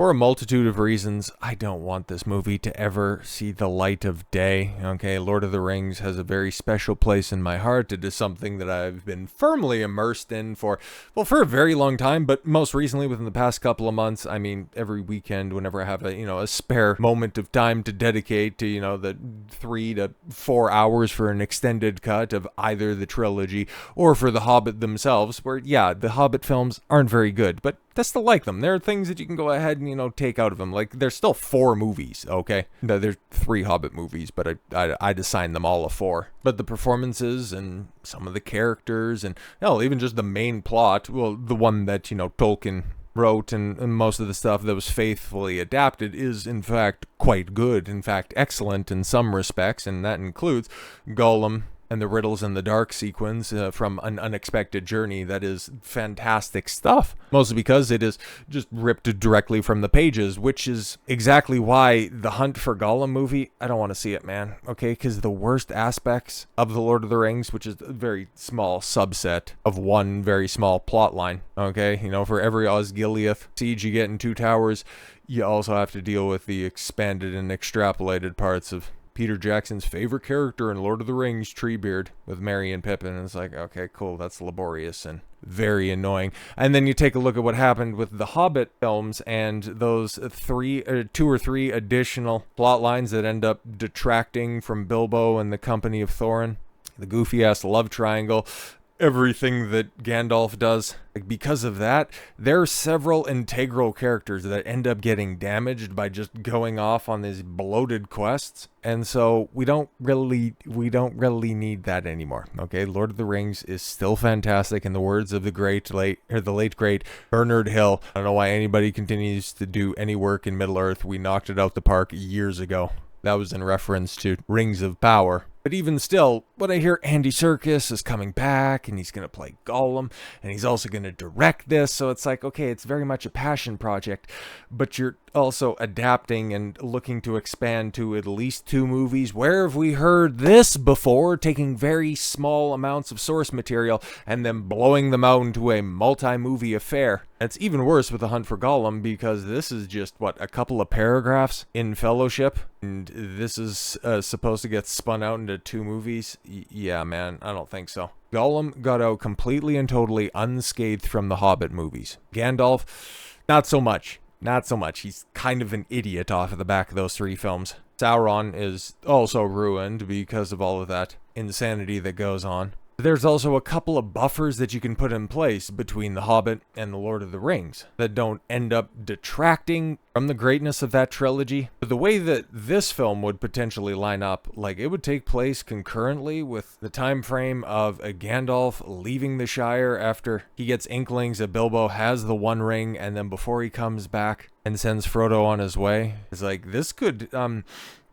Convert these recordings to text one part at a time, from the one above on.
For a multitude of reasons, I don't want this movie to ever see the light of day. Okay, Lord of the Rings has a very special place in my heart. It is something that I've been firmly immersed in for a very long time, but most recently within the past couple of months. I mean, every weekend, whenever I have a spare moment of time to dedicate to, the 3 to 4 hours for an extended cut of either the trilogy or for The Hobbit themselves, where, yeah, the Hobbit films aren't very good, but I still like them. There are things that you can go ahead and, take out of them. Like, there's still 4 movies, okay? No, there's 3 Hobbit movies, but I'd assign them all a 4. But the performances and some of the characters and, hell, even just the main plot, well, the one that, Tolkien wrote and most of the stuff that was faithfully adapted is, in fact, quite good. In fact, excellent in some respects, and that includes Gollum and the Riddles in the Dark sequence from An Unexpected Journey. That is fantastic stuff. Mostly because it is just ripped directly from the pages, which is exactly why the Hunt for Gollum movie, I don't want to see it, man. Okay, because the worst aspects of The Lord of the Rings, which is a very small subset of one very small plot line, okay? For every Osgiliath siege you get in Two Towers, you also have to deal with the expanded and extrapolated parts of Peter Jackson's favorite character in Lord of the Rings, Treebeard, with Merry and Pippin. And it's like, okay, cool, that's laborious and very annoying. And then you take a look at what happened with the Hobbit films and those 2 or 3 additional plot lines that end up detracting from Bilbo and the company of Thorin. The goofy-ass love triangle, everything that Gandalf does. Because of that, there are several integral characters that end up getting damaged by just going off on these bloated quests. And so we don't really need that anymore. Okay, Lord of the Rings is still fantastic in the words of the late great Bernard Hill. I don't know why anybody continues to do any work in Middle-earth. We knocked it out the park years ago. That was in reference to Rings of Power. But even still, when I hear Andy Serkis is coming back and he's going to play Gollum and he's also going to direct this, so it's like, okay, it's very much a passion project, but you're also adapting and looking to expand to at least 2 movies. Where have we heard this before? Taking very small amounts of source material and then blowing them out into a multi-movie affair. It's even worse with The Hunt for Gollum because this is just, a couple of paragraphs in Fellowship, and this is supposed to get spun out into 2 movies? Yeah, man, I don't think so. Gollum got out completely and totally unscathed from the Hobbit movies. Gandalf, not so much. Not so much. He's kind of an idiot off of the back of those 3 films. Sauron is also ruined because of all of that insanity that goes on. There's also a couple of buffers that you can put in place between The Hobbit and The Lord of the Rings that don't end up detracting from the greatness of that trilogy. But the way that this film would potentially line up, it would take place concurrently with the time frame of a Gandalf leaving the Shire after he gets inklings that Bilbo has the One Ring, and then before he comes back and sends Frodo on his way. It's like, this could,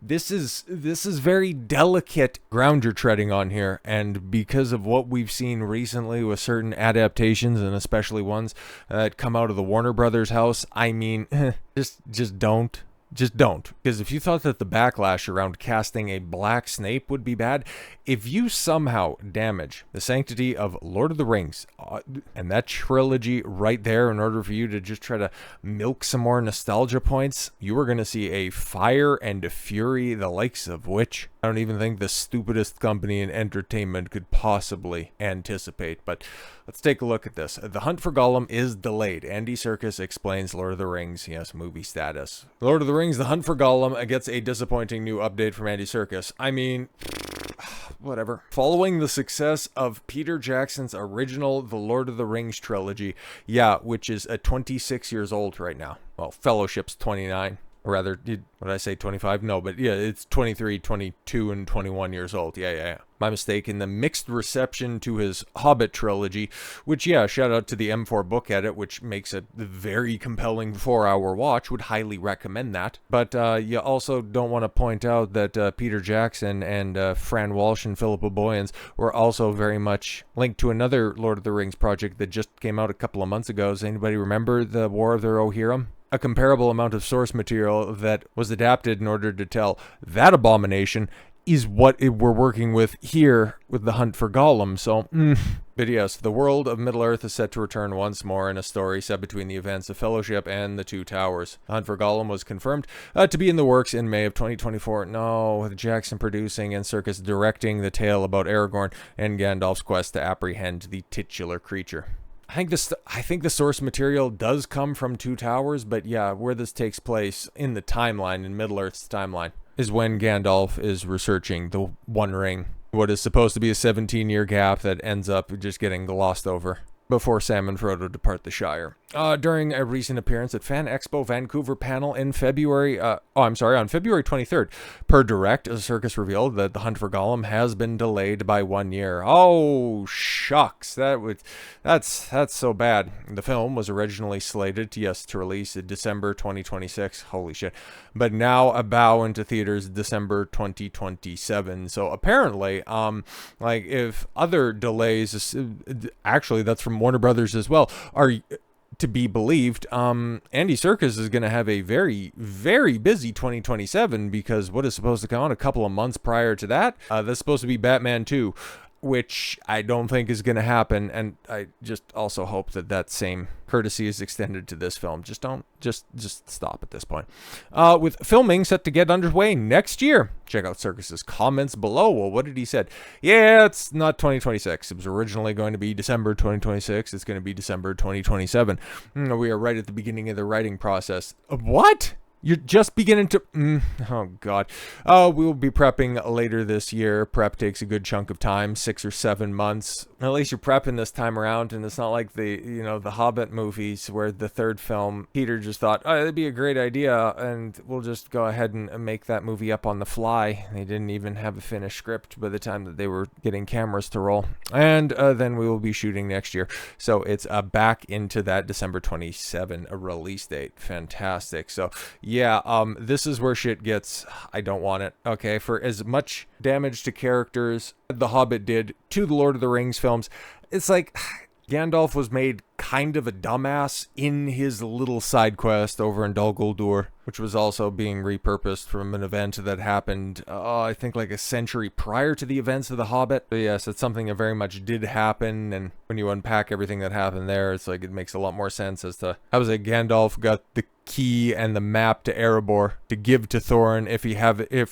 This is very delicate ground you're treading on here, and because of what we've seen recently with certain adaptations, and especially ones that come out of the Warner Brothers house, I mean, just don't. Just don't. Because if you thought that the backlash around casting a black Snape would be bad, if you somehow damage the sanctity of Lord of the Rings and that trilogy right there in order for you to just try to milk some more nostalgia points, you are going to see a fire and a fury the likes of which I don't even think the stupidest company in entertainment could possibly anticipate. But let's take a look at this. The Hunt for Gollum is delayed. Andy Serkis explains Lord of the Rings. Yes, movie status. Lord of the Rings, The Hunt for Gollum gets a disappointing new update from Andy Serkis. I mean, whatever. Following the success of Peter Jackson's original The Lord of the Rings trilogy, which is 26 years old right now. Well, Fellowship's 29. Or rather, did I say 25? No, but yeah, it's 23, 22, and 21 years old. Yeah. My mistake. In the mixed reception to his Hobbit trilogy, which, shout out to the M4 book edit, which makes a very compelling 4-hour watch. Would highly recommend that. But you also don't want to point out that Peter Jackson and Fran Walsh and Philippa Boyens were also very much linked to another Lord of the Rings project that just came out a couple of months ago. Does anybody remember the War of the Rohirrim? A comparable amount of source material that was adapted in order to tell that abomination is what we're working with here with The Hunt for Gollum. So, But yes, the world of Middle-earth is set to return once more in a story set between the events of Fellowship and the Two Towers. The Hunt for Gollum was confirmed to be in the works in May of 2024. No, with Jackson producing and Serkis directing the tale about Aragorn and Gandalf's quest to apprehend the titular creature. I think the source material does come from Two Towers, but yeah, where this takes place in the timeline, in Middle-earth's timeline, is when Gandalf is researching the One Ring. What is supposed to be a 17-year gap that ends up just getting glossed over before Sam and Frodo depart the Shire. During a recent appearance at Fan Expo Vancouver panel in February, on February 23rd, per direct, Serkis revealed that The Hunt for Gollum has been delayed by 1 year. Oh, shucks. That's so bad. The film was originally slated to release in December 2026. Holy shit. But now a bow into theaters December 2027. So apparently, if other delays, actually that's from Warner Brothers as well, are to be believed, Andy Serkis is going to have a very, very busy 2027, because what is supposed to come out a couple of months prior to that? That's supposed to be Batman 2, which I don't think is going to happen, and I just also hope that that same courtesy is extended to this film. Just stop at this point. With filming set to get underway next year. Check out Serkis's comments below. Well, what did he said? Yeah, it's not 2026. It was originally going to be December 2026. It's going to be December 2027. We are right at the beginning of the writing process. What? You're just beginning to... oh, God. We will be prepping later this year. Prep takes a good chunk of time, 6 or 7 months. At least you're prepping this time around, and it's not like the Hobbit movies where the third film, Peter just thought, oh, that'd be a great idea, and we'll just go ahead and make that movie up on the fly. They didn't even have a finished script by the time that they were getting cameras to roll. And then we will be shooting next year. So it's back into that December 27 release date. Fantastic. So, yeah, this is where shit gets, I don't want it. Okay, for as much damage to characters The Hobbit did to the Lord of the Rings films, it's like Gandalf was made kind of a dumbass in his little side quest over in Dol Guldur, which was also being repurposed from an event that happened, I think like a century prior to the events of The Hobbit. But yes, it's something that very much did happen, and when you unpack everything that happened there, it's like it makes a lot more sense as to how was it Gandalf got the key and the map to Erebor to give to Thorin if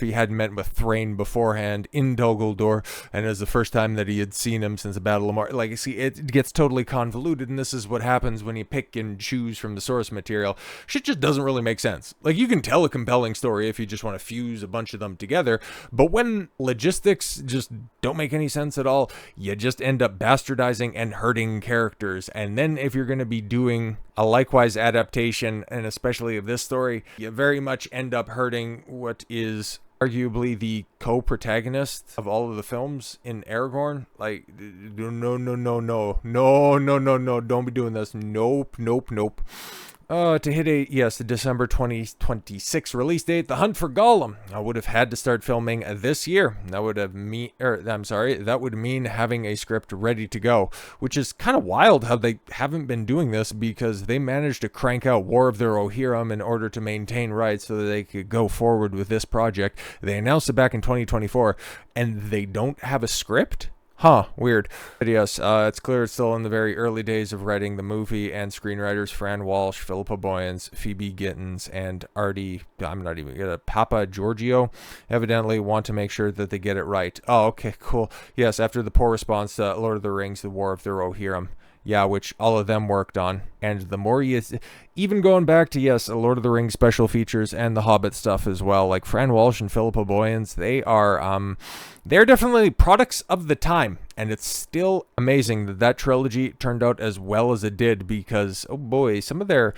he hadn't met with Thrain beforehand in Dol Guldur, and it was the first time that he had seen him since the Battle of Mortensen. Like, see, it gets totally convoluted, and this is what happens when you pick and choose from the source material. Shit just doesn't really make sense. Like, you can tell a compelling story if you just want to fuse a bunch of them together, but when logistics just don't make any sense at all, you just end up bastardizing and hurting characters. And then if you're going to be doing a likewise adaptation, and especially of this story, you very much end up hurting what is arguably the co-protagonist of all of the films in Aragorn. Like, no, don't be doing this. Nope. To hit the December 2026 release date, The Hunt for Gollum, I would have had to start filming this year. That would mean having a script ready to go, which is kind of wild how they haven't been doing this, because they managed to crank out War of the Rohirrim in order to maintain rights so that they could go forward with this project. They announced it back in 2024, and they don't have a script? Huh, weird. But yes, it's clear it's still in the very early days of writing the movie, and screenwriters Fran Walsh, Philippa Boyens, Phoebe Gittins, and Papa Giorgio evidently want to make sure that they get it right. Oh, okay, cool. Yes, after the poor response to Lord of the Rings, The War of the Rohirrim. Yeah, which all of them worked on. And the more even going back to, yes, Lord of the Rings special features and the Hobbit stuff as well, like Fran Walsh and Philippa Boyens, they're definitely products of the time. And it's still amazing that trilogy turned out as well as it did, because, oh boy, some of their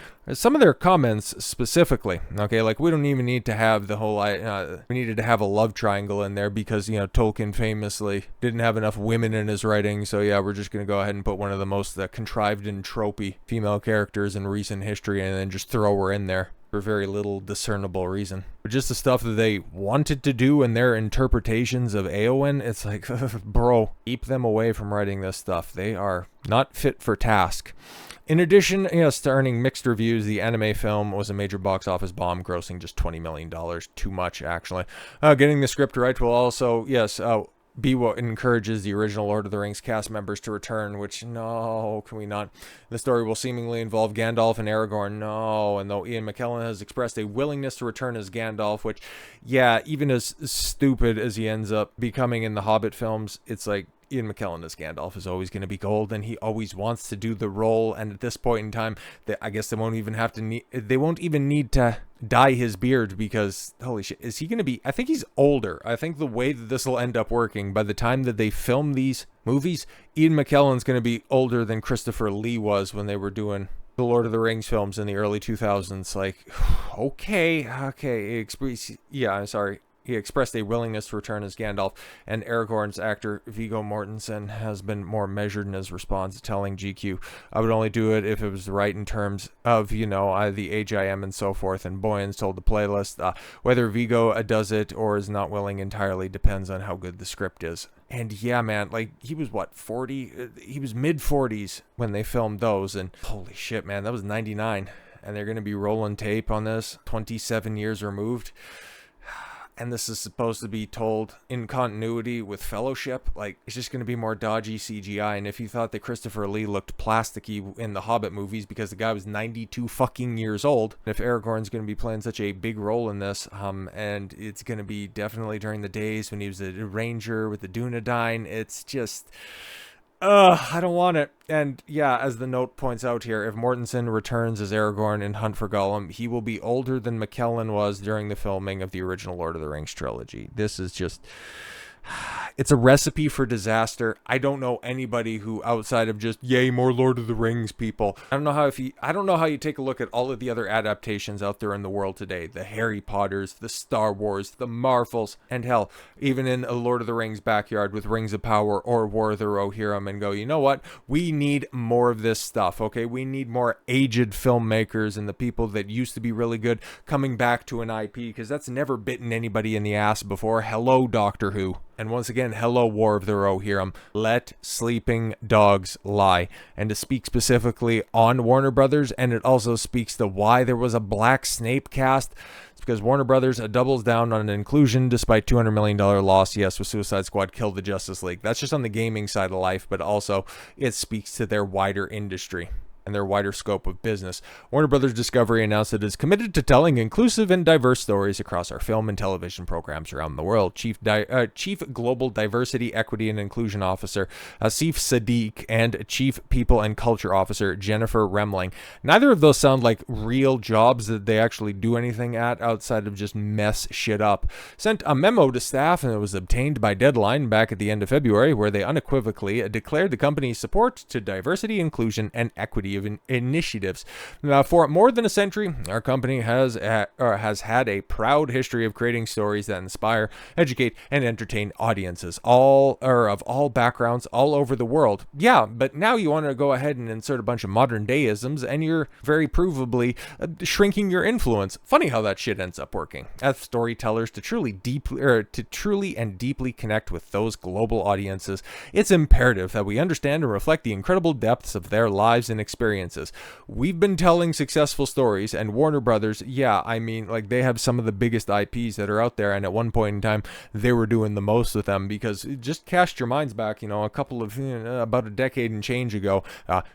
comments specifically, okay, like we don't even need to have the whole, we needed to have a love triangle in there because, Tolkien famously didn't have enough women in his writing, so yeah, we're just going to go ahead and put one of the most contrived and tropey female characters in recent history and then just throw her in there for very little discernible reason. just the stuff that they wanted to do in their interpretations of Eowyn, it's like, bro, keep them away from writing this stuff. They are not fit for task. In addition, starting mixed reviews, the anime film was a major box office bomb, grossing just $20 million. Too much, actually. Getting the script right will also, be what encourages the original Lord of the Rings cast members to return, which, no, can we not? The story will seemingly involve Gandalf and Aragorn, no, and though Ian McKellen has expressed a willingness to return as Gandalf, which, yeah, even as stupid as he ends up becoming in the Hobbit films, it's like, Ian McKellen as Gandalf is always going to be gold, and he always wants to do the role. And at this point in time, I guess they won't even need to dye his beard, because holy shit, is he going to be? I think he's older. I think the way that this will end up working, by the time that they film these movies, Ian McKellen's going to be older than Christopher Lee was when they were doing the Lord of the Rings films in the early 2000s. Like, okay, I'm sorry. He expressed a willingness to return as Gandalf, and Aragorn's actor Viggo Mortensen has been more measured in his response, telling GQ, "I would only do it if it was right in terms of, the age I am and so forth." And Boyens told the playlist, whether Viggo does it or is not willing entirely depends on how good the script is. And yeah, man, like, he was 40? He was mid-40s when they filmed those, and holy shit, man, that was 99. And they're going to be rolling tape on this, 27 years removed. And this is supposed to be told in continuity with Fellowship. Like, it's just going to be more dodgy CGI. And if you thought that Christopher Lee looked plasticky in the Hobbit movies because the guy was 92 fucking years old, if Aragorn's going to be playing such a big role in this, and it's going to be definitely during the days when he was a ranger with the Dunedain, it's just... I don't want it. And yeah, as the note points out here, if Mortensen returns as Aragorn in Hunt for Gollum, he will be older than McKellen was during the filming of the original Lord of the Rings trilogy. This is just... It's a recipe for disaster. I don't know anybody who, outside of just, yay, more Lord of the Rings people. I don't know how you take a look at all of the other adaptations out there in the world today. The Harry Potters, the Star Wars, the Marvels, and hell, even in a Lord of the Rings backyard with Rings of Power or War of the Rohirrim, and go, you know what? We need more of this stuff, okay? We need more aged filmmakers and the people that used to be really good coming back to an IP, because that's never bitten anybody in the ass before. Hello, Doctor Who. And once again, hello, War of the Rohirrim. Let sleeping dogs lie. And to speak specifically on Warner Brothers, and it also speaks to why there was a Black Snape cast. It's because Warner Brothers doubles down on an inclusion despite $200 million loss, yes, with Suicide Squad killed the Justice League. That's just on the gaming side of life, but also it speaks to their wider industry and their wider scope of business. Warner Brothers Discovery announced it is committed to telling inclusive and diverse stories across our film and television programs around the world. Chief Global Diversity, Equity, and Inclusion Officer Asif Sadiq and Chief People and Culture Officer Jennifer Remling. Neither of those sound like real jobs that they actually do anything at outside of just mess shit up. Sent a memo to staff, and it was obtained by Deadline back at the end of February, where they unequivocally declared the company's support to diversity, inclusion, and equity of initiatives. Now, for more than a century, our company has had a proud history of creating stories that inspire, educate, and entertain audiences, of all backgrounds, all over the world. Yeah, but now you want to go ahead and insert a bunch of modern day-isms, and you're very provably shrinking your influence. Funny how that shit ends up working. As storytellers, to truly and deeply connect with those global audiences, it's imperative that we understand and reflect the incredible depths of their lives and experiences. We've been telling successful stories, and Warner Brothers, they have some of the biggest IPs that are out there, and at one point in time, they were doing the most with them, because just cast your minds back, about a decade and change ago,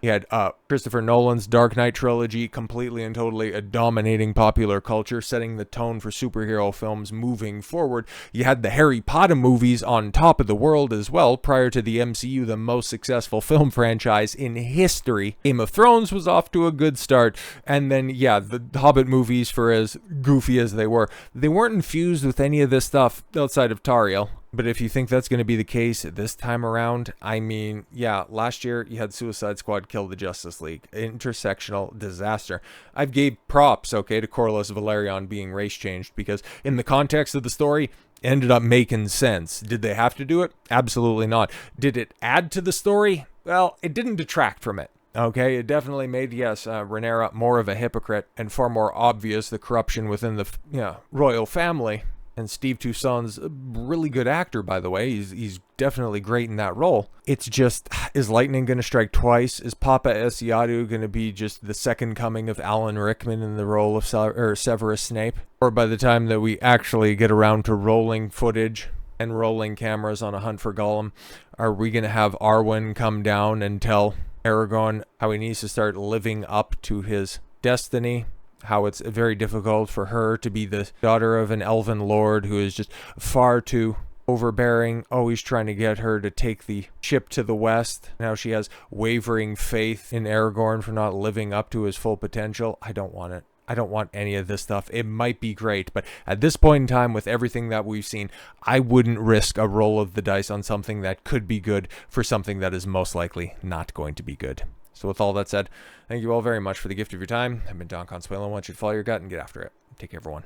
you had Christopher Nolan's Dark Knight trilogy completely and totally dominating popular culture, setting the tone for superhero films moving forward. You had the Harry Potter movies on top of the world as well, prior to the MCU, the most successful film franchise in history. Game of Thrones was off to a good start, and then the Hobbit movies, for as goofy as they weren't infused with any of this stuff outside of Tariel. But if you think that's going to be the case this time around, last year you had Suicide Squad kill the Justice League. Intersectional disaster. I gave props, to Corlys Valerion being race changed, because in the context of the story, ended up making sense. Did they have to do it? Absolutely not. Did it add to the story? Well, it didn't detract from it. Okay, it definitely made, yes, Rhaenyra more of a hypocrite and far more obvious the corruption within the royal family. And Steve Toussaint's a really good actor, by the way. He's definitely great in that role. It's just, is lightning going to strike twice? Is Papa Asiatu going to be just the second coming of Alan Rickman in the role of Severus Snape? Or by the time that we actually get around to rolling footage and rolling cameras on A Hunt for Gollum, are we going to have Arwen come down and tell Aragorn how he needs to start living up to his destiny? How it's very difficult for her to be the daughter of an elven lord who is just far too overbearing, always trying to get her to take the ship to the west. Now she has wavering faith in Aragorn for not living up to his full potential. I don't want it. I don't want any of this stuff. It might be great, but at this point in time, with everything that we've seen, I wouldn't risk a roll of the dice on something that could be good for something that is most likely not going to be good. So with all that said, thank you all very much for the gift of your time. I've been Don Consuelo. I want you to follow your gut and get after it. Take care, everyone.